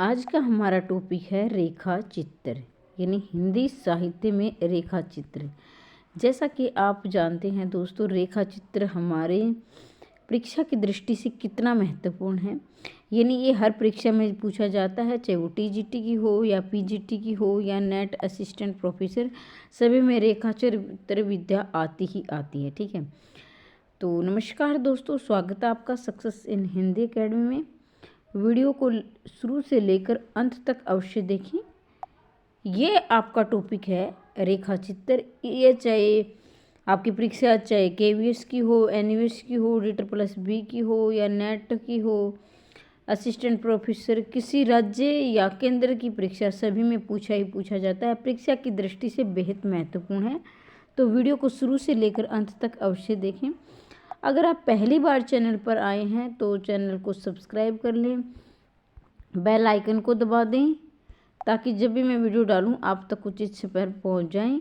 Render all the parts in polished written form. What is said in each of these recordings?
आज का हमारा टॉपिक है रेखा चित्र, यानी हिंदी साहित्य में रेखा चित्र। जैसा कि आप जानते हैं दोस्तों, रेखा चित्र हमारे परीक्षा की दृष्टि से कितना महत्वपूर्ण है। यानी ये हर परीक्षा में पूछा जाता है, चाहे वो टीजीटी की हो या पीजीटी की हो या नेट असिस्टेंट प्रोफेसर, सभी में रेखा चित्र विद्या आती ही आती है। ठीक है, तो नमस्कार दोस्तों, स्वागत है आपका सक्सेस इन हिंदी एकेडमी में। वीडियो को शुरू से लेकर अंत तक अवश्य देखें। ये आपका टॉपिक है रेखा चित्र। ये चाहे आपकी परीक्षा चाहे केवीएस की हो, एनवीएस की हो, RRBB की हो या नेट की हो, असिस्टेंट प्रोफेसर, किसी राज्य या केंद्र की परीक्षा, सभी में पूछा जाता है। परीक्षा की दृष्टि से बेहद महत्वपूर्ण है, तो वीडियो को शुरू से लेकर अंत तक अवश्य देखें। अगर आप पहली बार चैनल पर आए हैं तो चैनल को सब्सक्राइब कर लें, बेल आइकन को दबा दें ताकि जब भी मैं वीडियो डालूं आप तक उचित समय पर पहुंच जाएं।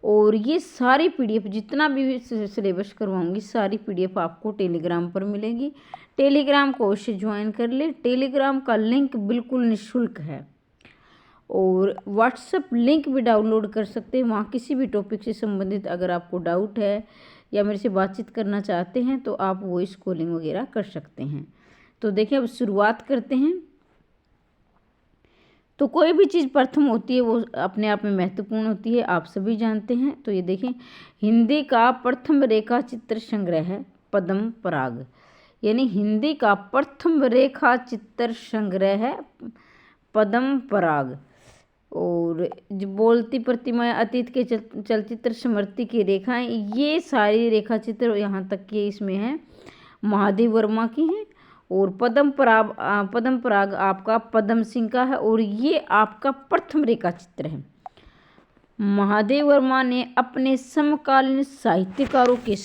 और ये सारी पीडीएफ, जितना भी सिलेबस करवाऊंगी, सारी पीडीएफ आपको टेलीग्राम पर मिलेगी। टेलीग्राम को अवश्य ज्वाइन कर लें। टेलीग्राम का लिंक बिल्कुल निःशुल्क है और व्हाट्सएप लिंक भी डाउनलोड कर सकते हैं। वहाँ किसी भी टॉपिक से संबंधित अगर आपको डाउट है या मेरे से बातचीत करना चाहते हैं तो आप वॉइस कॉलिंग वगैरह कर सकते हैं। तो देखिए, अब शुरुआत करते हैं। तो कोई भी चीज़ प्रथम होती है वो अपने आप में महत्वपूर्ण होती है, आप सभी जानते हैं। तो ये देखें, हिंदी का प्रथम रेखा चित्र संग्रह है पद्म पराग। यानी हिंदी का प्रथम रेखा चित्र संग्रह है पद्म पराग। और जो बोलती प्रतिमा, अतीत के चलचित्र, स्मृति की रेखाएं, ये सारी रेखा चित्र यहाँ तक कि इसमें है महादेव वर्मा की हैं। और पद्म पराग आपका पद्म सिंह का है और ये आपका प्रथम रेखा चित्र है। महादेव वर्मा ने अपने समकालीन साहित्यकारों के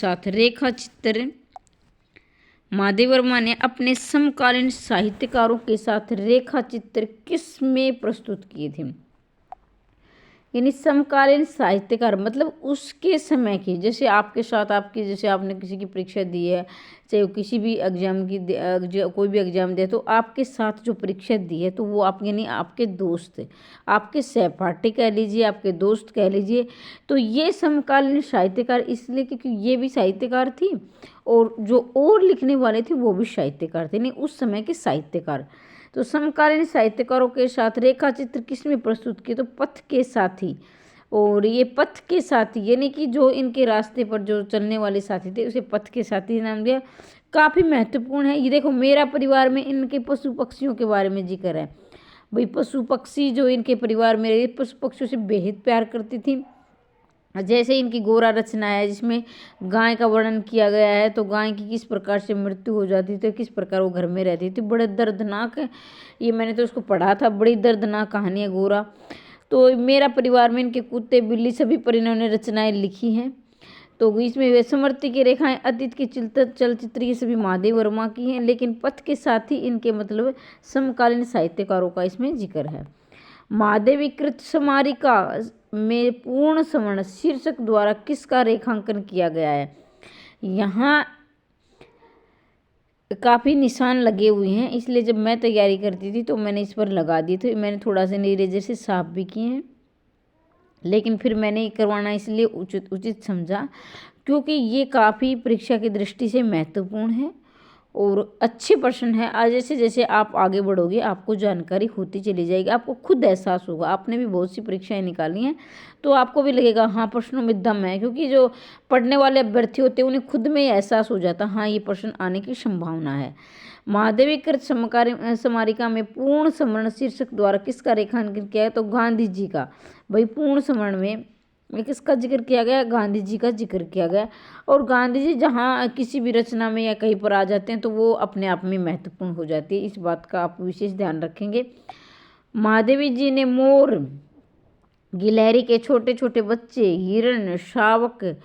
साथ रेखा चित्र किस में प्रस्तुत किए थे। यानी समकालीन साहित्यकार मतलब उसके समय की, जैसे आपके साथ आपकी, जैसे आपने किसी की परीक्षा दी है, चाहे वो किसी भी एग्जाम की कोई भी एग्जाम दिया, तो आपके साथ जो परीक्षा दी है तो वो आप, यानी आपके दोस्त, आपके सहपाठी कह लीजिए, आपके दोस्त कह लीजिए। तो ये समकालीन साहित्यकार इसलिए क्योंकि ये भी साहित्यकार थी और जो और लिखने वाले थे वो भी साहित्यकार थे, यानी उस समय के साहित्यकार। तो समकालीन साहित्यकारों के साथ रेखा चित्र किसमें प्रस्तुत किए, तो पथ के साथी। और ये पथ के साथी यानी कि जो इनके रास्ते पर जो चलने वाले साथी थे उसे पथ के साथी नाम दिया। काफ़ी महत्वपूर्ण है। ये देखो, मेरा परिवार में इनके पशु पक्षियों के बारे में जिक्र है। भाई पशु पक्षी जो इनके परिवार में, पशु पक्षियों से बेहद प्यार करती थी। जैसे इनकी गोरा रचना है जिसमें गाय का वर्णन किया गया है, तो गाय की किस प्रकार से मृत्यु हो जाती थी, किस प्रकार वो घर में रहती थी, बड़े दर्दनाक है। ये मैंने तो उसको पढ़ा था, बड़ी दर्दनाक कहानी है गोरा। तो मेरा परिवार में इनके कुत्ते बिल्ली सभी पर इन्होंने रचनाएं लिखी हैं। तो इसमें स्मृति की रेखाएं, अतीत की चलचित्र, ये सभी महादेव वर्मा की हैं। लेकिन पथ के साथ ही इनके मतलब समकालीन साहित्यकारों का इसमें जिक्र है। महादेवीकृत स्मारिका में पूर्ण सवर्ण शीर्षक द्वारा किसका रेखांकन किया गया है। यहाँ काफ़ी निशान लगे हुए हैं, इसलिए जब मैं तैयारी करती थी तो मैंने इस पर लगा दी थी। मैंने थोड़ा सा इरेजर से साफ भी किए हैं, लेकिन फिर मैंने करवाना इसलिए उचित समझा क्योंकि ये काफ़ी परीक्षा की दृष्टि से महत्वपूर्ण है और अच्छे प्रश्न है। आज जैसे जैसे आप आगे बढ़ोगे आपको जानकारी होती चली जाएगी, आपको खुद एहसास होगा। आपने भी बहुत सी परीक्षाएं निकाली हैं तो आपको भी लगेगा हाँ प्रश्नों में दम है, क्योंकि जो पढ़ने वाले अभ्यर्थी होते हैं उन्हें खुद में एहसास हो जाता हाँ ये प्रश्न आने की संभावना है। महादेवीकृत स्मारिका में पूर्ण समर्ण शीर्षक द्वारा किसका रेखांकन किया है, तो गांधी जी का। भाई पूर्ण समर्ण में किसका जिक्र किया गया, गांधी जी का जिक्र किया गया। और गांधी जी जहाँ किसी भी रचना में या कहीं पर आ जाते हैं तो वो अपने आप में महत्वपूर्ण हो जाती है, इस बात का आप विशेष ध्यान रखेंगे। महादेवी जी ने मोर, गिलहरी के छोटे छोटे बच्चे, हिरण, शावक,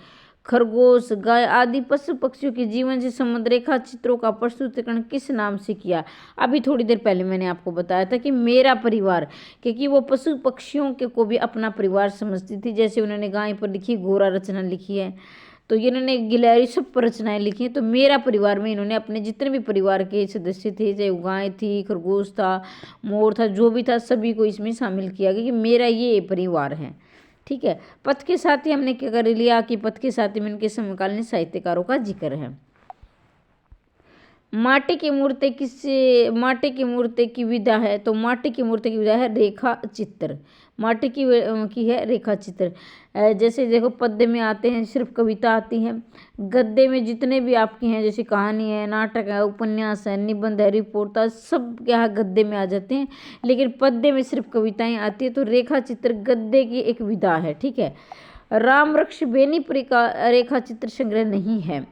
खरगोश, गाय आदि पशु पक्षियों के जीवन से संबंध रेखा चित्रों का प्रस्तुतिकरण किस नाम से किया। अभी थोड़ी देर पहले मैंने आपको बताया था कि मेरा परिवार, क्योंकि वो पशु पक्षियों के को भी अपना परिवार समझती थी। जैसे उन्होंने गाय पर लिखी, गोरा रचना लिखी है, तो इन्होंने गिलहरी सब पर रचनाएं लिखी हैं। तो मेरा परिवार में इन्होंने अपने जितने भी परिवार के सदस्य थे, चाहे वो गाय थी, खरगोश था, मोर था, जो भी था, सभी को इसमें शामिल किया गया कि मेरा ये परिवार है। ठीक है। पथ के साथ ही हमने क्या कर लिया कि पथ के साथ ही में इनके समकालीन साहित्यकारों का जिक्र है। माटी की मूर्ति की विधा है, तो माटी की मूर्ति की विधा है रेखा चित्र। माटी की है रेखा चित्र। जैसे देखो पद्य में आते हैं, सिर्फ कविता आती है। गद्य में जितने भी आपके हैं, जैसे कहानी है, नाटक है, उपन्यास है, निबंध है, रिपोर्ट है, सब क्या है गद्य में आ जाते हैं। लेकिन पद्य में सिर्फ कविताएं आती है। तो रेखा चित्र गद्य की एक विधा है। ठीक है। राम वृक्ष बेनीपुरी का रेखा चित्र संग्रह नहीं है,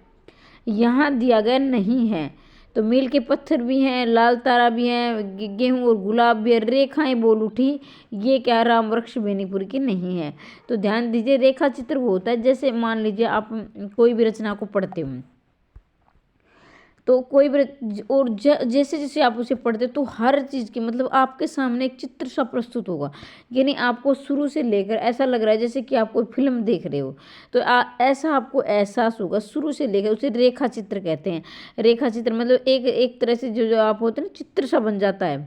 यहाँ दिया गया नहीं है। तो मील के पत्थर भी हैं, लाल तारा भी हैं, गेहूं और गुलाब भी है, रेखाएं बोल उठी, ये क्या राम वृक्ष बेनीपुर की नहीं है। तो ध्यान दीजिए, रेखा चित्र वो होता है जैसे मान लीजिए आप कोई भी रचना को पढ़ते हो, तो कोई भी और जैसे जैसे आप उसे पढ़ते तो हर चीज़ की मतलब आपके सामने एक चित्र सा प्रस्तुत होगा। यानी आपको शुरू से लेकर ऐसा लग रहा है जैसे कि आप कोई फिल्म देख रहे हो। तो ऐसा आपको एहसास होगा शुरू से लेकर, उसे रेखा चित्र कहते हैं। रेखा चित्र मतलब एक एक तरह से जो आप होते हैं ना, चित्र सा बन जाता है,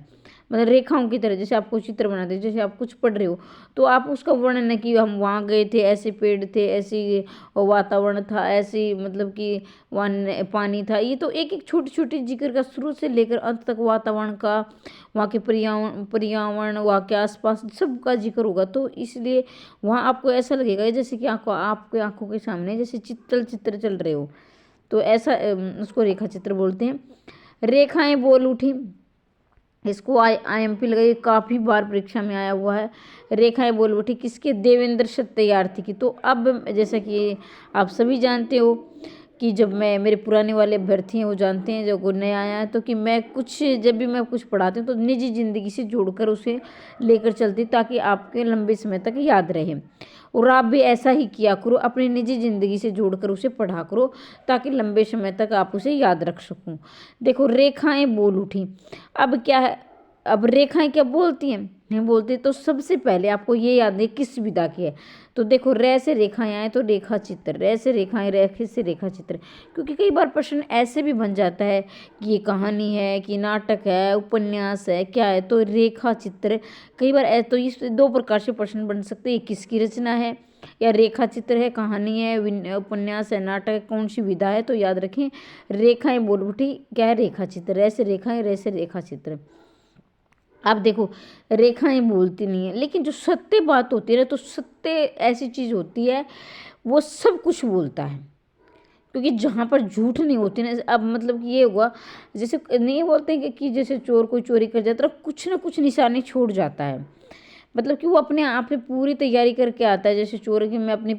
मतलब रेखाओं की तरह। जैसे आपको चित्र बनाते हैं, जैसे आप कुछ पढ़ रहे हो तो आप उसका वर्णन है कि हम वहाँ गए थे, ऐसे पेड़ थे, ऐसी वातावरण था, ऐसी मतलब कि वहाँ पानी था। ये तो एक एक छोटी छोटी जिक्र का शुरू से लेकर अंत तक वातावरण का, वहाँ के पर्यावरण वहाँ के आसपास सब का जिक्र होगा। तो इसलिए वहाँ आपको ऐसा लगेगा जैसे कि आपके आंखों के सामने जैसे चित्र चल रहे हो। तो ऐसा उसको रेखा चित्र बोलते हैं। रेखाएं बोल उठी, इसको IMP लगाइए, काफ़ी बार परीक्षा में आया हुआ है। रेखाएं बोल उठी किसके? देवेंद्र सत्यार्थी की। तो अब जैसा कि आप सभी जानते हो कि जब मेरे पुराने वाले अभ्यर्थी हैं वो जानते हैं, जो नया आया है, तो कि जब भी मैं कुछ पढ़ाती हूँ तो निजी ज़िंदगी से जोड़कर उसे लेकर चलती ताकि आपके लंबे समय तक याद रहे। और आप भी ऐसा ही किया करो, अपनी निजी ज़िंदगी से जोड़कर उसे पढ़ा करो ताकि लंबे समय तक आप उसे याद रख सको। देखो रेखाएं बोल उठी, अब क्या है, अब रेखाएं क्या बोलती हैं? नहीं बोलती। तो सबसे पहले आपको ये याद है किस विधा की है। तो देखो रे से रेखाएं आए तो रेखा चित्र, रे से रेखाएं, रेखे से रेखा चित्र। क्योंकि कई बार प्रश्न ऐसे भी बन जाता है कि ये कहानी है कि नाटक है, उपन्यास है, क्या है, तो रेखा चित्र कई बार तो इस दो प्रकार से प्रश्न बन सकते हैं, किसकी रचना है या रेखा चित्र है, कहानी है, उपन्यास है, नाटक है, कौन सी विधा है। तो याद रखें रेखाएं बोल उठी क्या है? रेखा चित्र। रे से रेखाएं, रे से रेखा चित्र। अब देखो रेखाएं बोलती नहीं है, लेकिन जो सत्य बात होती है ना, तो सत्य ऐसी चीज़ होती है वो सब कुछ बोलता है। क्योंकि जहाँ पर झूठ नहीं होती ना, अब मतलब कि ये हुआ जैसे नहीं बोलते कि जैसे चोर कोई चोरी कर जाता है, कुछ ना कुछ निशानी छोड़ जाता है। मतलब कि वो अपने आप से पूरी तैयारी करके आता है, जैसे चोर की मैं अपनी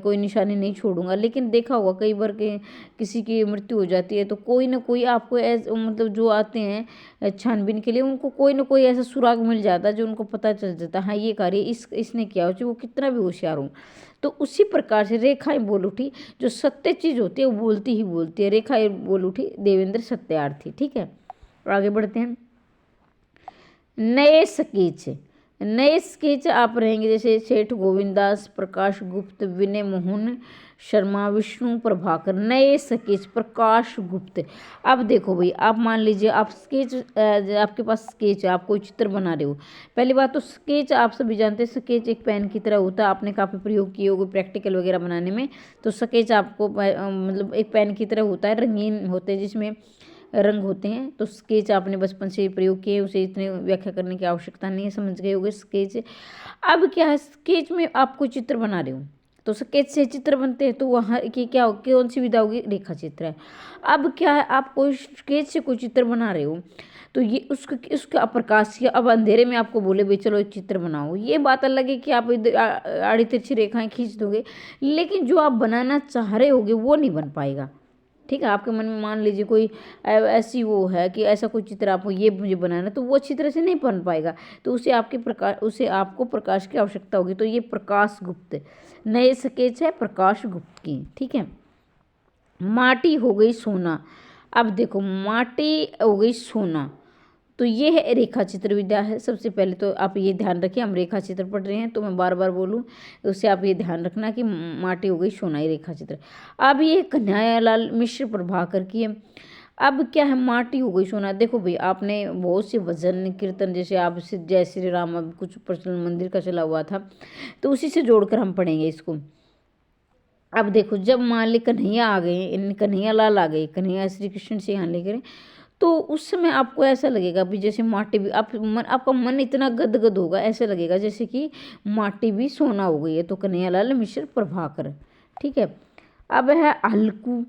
कोई निशानी नहीं छोड़ूंगा। लेकिन देखा होगा कई बार के किसी की मृत्यु हो जाती है तो कोई ना कोई आपको मतलब जो आते हैं छानबीन के लिए, उनको कोई ना कोई ऐसा सुराग मिल जाता है जो उनको पता चल जाता है, हाँ ये कार्य इसने किया हो, चाहे वो कितना भी होशियार हो। तो उसी प्रकार से रेखाएं बोल उठी, जो सत्य चीज़ होती है वो बोलती ही बोलती है। रेखाएं बोल उठी देवेंद्र सत्यार्थी। ठीक है, आगे बढ़ते हैं। नए स्केच आप रहेंगे जैसे सेठ गोविंदास, प्रकाश गुप्त, विनय मोहन शर्मा, विष्णु प्रभाकर। नए स्केच प्रकाश गुप्त। अब देखो भाई, आप मान लीजिए आप स्केच, आपके पास स्केच है, आप कोई चित्र बना रहे हो। पहली बात तो स्केच आप सभी जानते हैं, स्केच एक पेन की तरह होता है, आपने काफ़ी प्रयोग किए होंगे प्रैक्टिकल वगैरह बनाने में। तो स्केच आपको मतलब एक पेन की तरह होता है, रंगीन होते हैं जिसमें रंग होते हैं। तो स्केच आपने बचपन से प्रयोग किए, उसे इतने व्याख्या करने की आवश्यकता नहीं है, समझ गए होंगे स्केच। अब क्या है, स्केच में आप कोई चित्र बना रहे हो तो स्केच से चित्र बनते हैं, तो वहाँ की क्या कौन सी विधा होगी? रेखा चित्र है। अब क्या है, आप कोई स्केच से कोई चित्र बना रहे हो तो ये उसका प्रकाश किया, अब अंधेरे में आपको बोले भाई चलो एक चित्र बनाओ, ये बात अलग है कि आप आड़ी तिरछी रेखाएं खींच दोगे, लेकिन जो आप बनाना चाह रहे होगे वो नहीं बन पाएगा। ठीक है, आपके मन में मान लीजिए कोई ऐसी वो है कि ऐसा कोई चित्र आपको ये मुझे बनाना, तो वो अच्छी तरह से नहीं बन पाएगा। तो उसे आपको प्रकाश की आवश्यकता होगी। तो ये प्रकाश गुप्त नए स्केच है प्रकाश गुप्त की। ठीक है, माटी हो गई सोना। अब देखो माटी हो गई सोना, तो ये है रेखा चित्र विद्या है। सबसे पहले तो आप ये ध्यान रखिए, हम रेखा चित्र पढ़ रहे हैं तो मैं बार बार बोलूँ, उससे आप ये ध्यान रखना कि माटी हो गई सोनाई रेखा चित्र। अब ये कन्हैयालाल मिश्र प्रभाकर की है। अब क्या है, माटी हो गई सोना। देखो भाई, आपने बहुत से भजन कीर्तन, जैसे आप जय श्री राम, अब कुछ प्रचलन मंदिर का चला हुआ था, तो उसी से जोड़कर हम पढ़ेंगे इसको। अब देखो, जब मान ली कन्हैया आ गए, कन्हैया लाल आ गए, कन्हैया श्री कृष्ण से यहाँ लेकर, तो उस समय आपको ऐसा लगेगा भी जैसे माटी भी आपका मन इतना गदगद होगा, ऐसे लगेगा जैसे कि माटी भी सोना हो गई है। तो कन्हैयालाल मिश्र प्रभाकर, ठीक है। अब है हल्कू,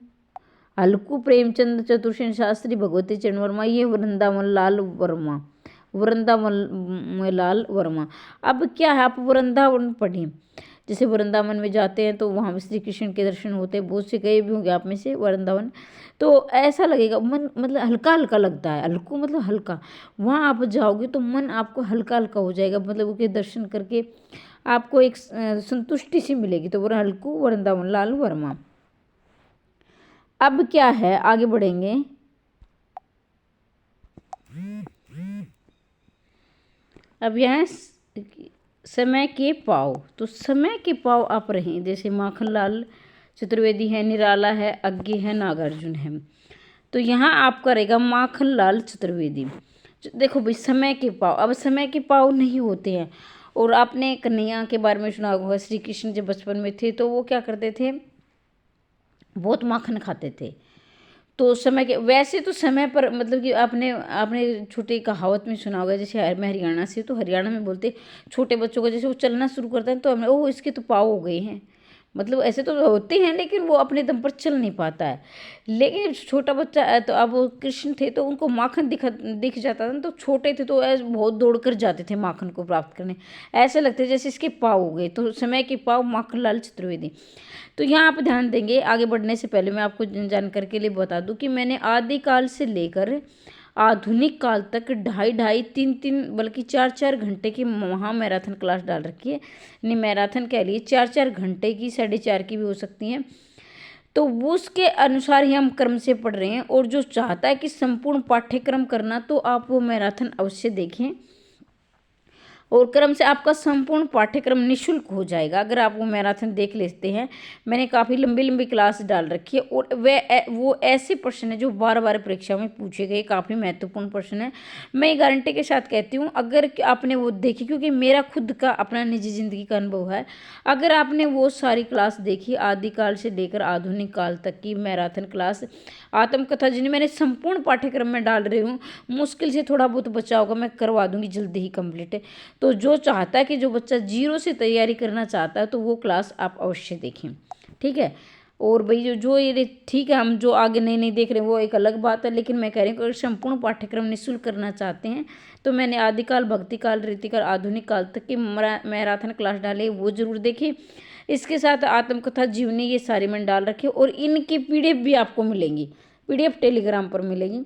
हल्कू प्रेमचंद चतुर्सेन शास्त्री, भगवती चरण वर्मा, ये वृंदावन लाल वर्मा, वृंदावन लाल वर्मा। अब क्या है, आप वृंदावन पढ़िए, जैसे वृंदावन में जाते हैं तो वहाँ श्री कृष्ण के दर्शन होते हैं, बहुत से गए भी होंगे आप में से वृंदावन, तो ऐसा लगेगा मन मतलब हल्का हल्का लगता है। हल्कू मतलब हल्का, वहाँ आप जाओगे तो मन आपको हल्का हल्का हो जाएगा, मतलब उसके दर्शन करके आपको एक संतुष्टि सी मिलेगी। तो वो हल्कू वृंदावन लाल वर्मा। अब क्या है, आगे बढ़ेंगे। अब यहाँ समय के पाव, तो समय के पाव आप रहे, जैसे माखनलाल चतुर्वेदी है, निराला है, अज्ञे है, नागार्जुन है। तो यहाँ आपका रहेगा माखनलाल चतुर्वेदी। देखो भाई, समय के पाव, अब समय के पाव नहीं होते हैं। और आपने कन्हैया के बारे में सुना होगा, श्री कृष्ण जब बचपन में थे तो वो क्या करते थे, बहुत माखन खाते थे। तो समय के वैसे तो समय पर मतलब कि आपने आपने छोटी कहावत में सुना होगा, जैसे मैं हरियाणा से, तो हरियाणा में बोलते छोटे बच्चों को, जैसे वो चलना शुरू करते हैं तो हमें ओह इसके तो पाँव हो गए हैं, मतलब ऐसे तो होते हैं लेकिन वो अपने दम पर चल नहीं पाता है। लेकिन जब छोटा बच्चा है, तो अब वो कृष्ण थे तो उनको माखन दिख जाता था ना, तो छोटे थे तो ऐसे बहुत दौड़ कर जाते थे माखन को प्राप्त करने, ऐसे लगते जैसे इसके पाँव हो गए। तो समय के पाँव माखनलाल चतुर्वेदी। तो यहाँ आप ध्यान देंगे, आगे बढ़ने से पहले मैं आपको जानकारी के लिए बता दूं कि मैंने आदिकाल से लेकर आधुनिक काल तक 2.5-2.5 3-3 बल्कि 4-4 घंटे की वहाँ मैराथन क्लास डाल रखी है। नहीं, मैराथन कह लिए, 4-4 घंटे की, 4.5 की भी हो सकती हैं। तो वो उसके अनुसार ही हम क्रम से पढ़ रहे हैं। और जो चाहता है कि संपूर्ण पाठ्यक्रम करना, तो आप वो मैराथन अवश्य देखें, और क्रम से आपका संपूर्ण पाठ्यक्रम निःशुल्क हो जाएगा अगर आप वो मैराथन देख लेते हैं। मैंने काफ़ी लंबी लंबी क्लास डाल रखी है, और वो ऐसे प्रश्न है जो बार बार परीक्षा में पूछे गए, काफ़ी महत्वपूर्ण प्रश्न है। मैं ये गारंटी के साथ कहती हूँ, अगर आपने वो देखी, क्योंकि मेरा खुद का अपना निजी ज़िंदगी का अनुभव है, अगर आपने वो सारी क्लास देखी, आदिकाल से लेकर आधुनिक काल तक की मैराथन क्लास, आत्मकथा जिन्हें मैंने संपूर्ण पाठ्यक्रम में डाल रही हूँ, मुश्किल से थोड़ा बहुत बचा होगा, मैं करवा दूंगी जल्दी ही कंप्लीट। तो जो चाहता है कि जो बच्चा जीरो से तैयारी करना चाहता है, तो वो क्लास आप अवश्य देखें, ठीक है। और भाई जो ये ठीक है, हम जो आगे नहीं देख रहे हैं वो एक अलग बात है, लेकिन मैं कह रही हूँ अगर संपूर्ण पाठ्यक्रम निःशुल्क करना चाहते हैं, तो मैंने आदिकाल, भक्तिकाल, रीतिकाल, आधुनिक काल तक की मैराथन क्लास डाली, वो जरूर देखिए। इसके साथ आत्मकथा, जीवनी, ये सारी मैंने डाल रखी है, और इनकी PDF भी आपको मिलेंगी, PDF टेलीग्राम पर मिलेगी।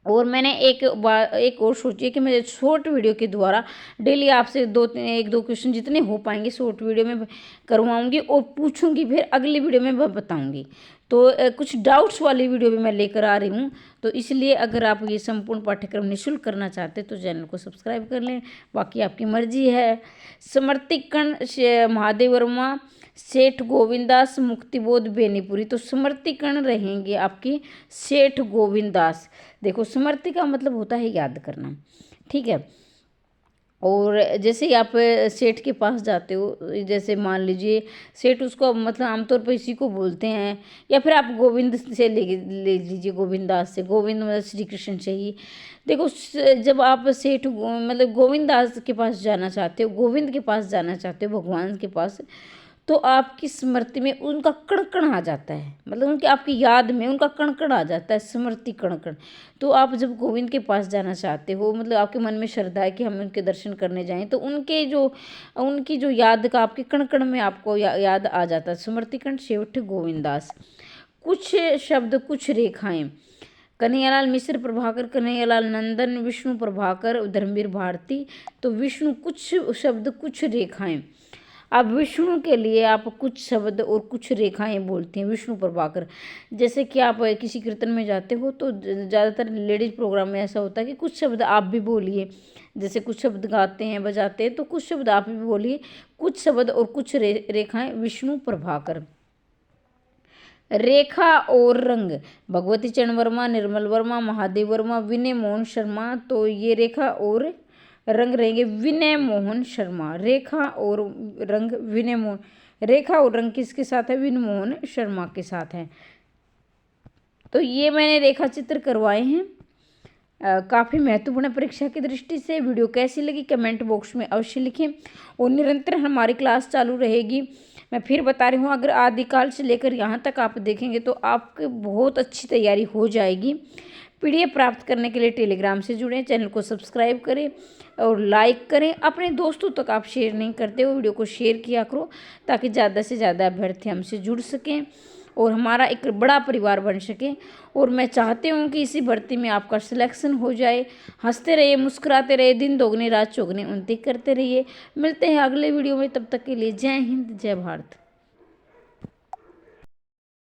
और मैंने एक और सोची है कि मैं शॉर्ट वीडियो के द्वारा डेली आपसे 1-2 क्वेश्चन जितने हो पाएंगे शॉर्ट वीडियो में करवाऊंगी, और पूछूंगी, फिर अगली वीडियो में बताऊंगी। तो कुछ डाउट्स वाली वीडियो भी मैं लेकर आ रही हूँ। तो इसलिए अगर आप ये संपूर्ण पाठ्यक्रम निःशुल्क करना चाहते हैं तो चैनल को सब्सक्राइब कर लें, बाकी आपकी मर्जी है। समर्थिकण महादेव वर्मा, सेठ गोविंदास, मुक्तिबोध बेनीपुरी। तो समर्थिकण रहेंगे आपकी सेठ गोविंदास। देखो, स्मृति का मतलब होता है याद करना, ठीक है। और जैसे ही आप सेठ के पास जाते हो, जैसे मान लीजिए सेठ, उसको मतलब आमतौर पर इसी को बोलते हैं, या फिर आप गोविंद से ले लीजिए, गोविंदास से, गोविंद मतलब श्री कृष्ण से ही। देखो, जब आप सेठ मतलब गोविंदास के पास जाना चाहते हो, गोविंद के पास जाना चाहते हो, भगवान के पास, तो आपकी स्मृति में उनका कण कण आ जाता है, मतलब उनकी आपकी याद में उनका कण कण आ जाता है, स्मृति कण कण। तो आप जब गोविंद के पास जाना चाहते हो, मतलब आपके मन में श्रद्धा है कि हम उनके दर्शन करने जाएं, तो उनकी जो याद का आपके कण कण में आपको याद आ जाता है, स्मृति कण सेठ गोविंदास। कुछ शब्द, कुछ रेखाएं, कन्हैयालाल मिश्र प्रभाकर, कन्हैयालाल नंदन, विष्णु प्रभाकर, धर्मवीर भारती। तो विष्णु, कुछ शब्द, कुछ रेखाएं। अब विष्णु के लिए आप कुछ शब्द और कुछ रेखाएं बोलती हैं विष्णु प्रभाकर। जैसे कि आप किसी कीर्तन में जाते हो तो ज़्यादातर लेडीज प्रोग्राम में ऐसा होता है कि कुछ शब्द आप भी बोलिए, जैसे कुछ शब्द गाते हैं बजाते हैं तो कुछ शब्द आप भी बोलिए, कुछ शब्द और कुछ रेखाएं विष्णु प्रभाकर। रेखा और रंग, भगवती चरण वर्मा, निर्मल वर्मा, महादेव वर्मा, विनय मोहन शर्मा। तो ये रेखा और रंग रहेंगे विनय मोहन शर्मा। रेखा और रंग विनय मोहन, रेखा और रंग किसके साथ है? विनय मोहन शर्मा के साथ है। तो ये मैंने रेखा चित्र करवाए हैं, काफ़ी महत्वपूर्ण परीक्षा की दृष्टि से। वीडियो कैसी लगी कमेंट बॉक्स में अवश्य लिखें और निरंतर हमारी क्लास चालू रहेगी। मैं फिर बता रही हूँ, अगर आदिकाल से लेकर यहाँ तक आप देखेंगे तो आपकी बहुत अच्छी तैयारी हो जाएगी। PDF प्राप्त करने के लिए टेलीग्राम से जुड़ें, चैनल को सब्सक्राइब करें और लाइक करें। अपने दोस्तों तक आप शेयर नहीं करते हो, वीडियो को शेयर किया करो ताकि ज़्यादा से ज़्यादा अभ्यर्थी हमसे जुड़ सकें और हमारा एक बड़ा परिवार बन सके। और मैं चाहती हूँ कि इसी भर्ती में आपका सिलेक्शन हो जाए। हंसते रहिए, मुस्कुराते रहिए, दिन दोगुनी रात चौगुनी उन्नति करते रहिए। मिलते हैं अगले वीडियो में, तब तक के लिए जय हिंद जय भारत।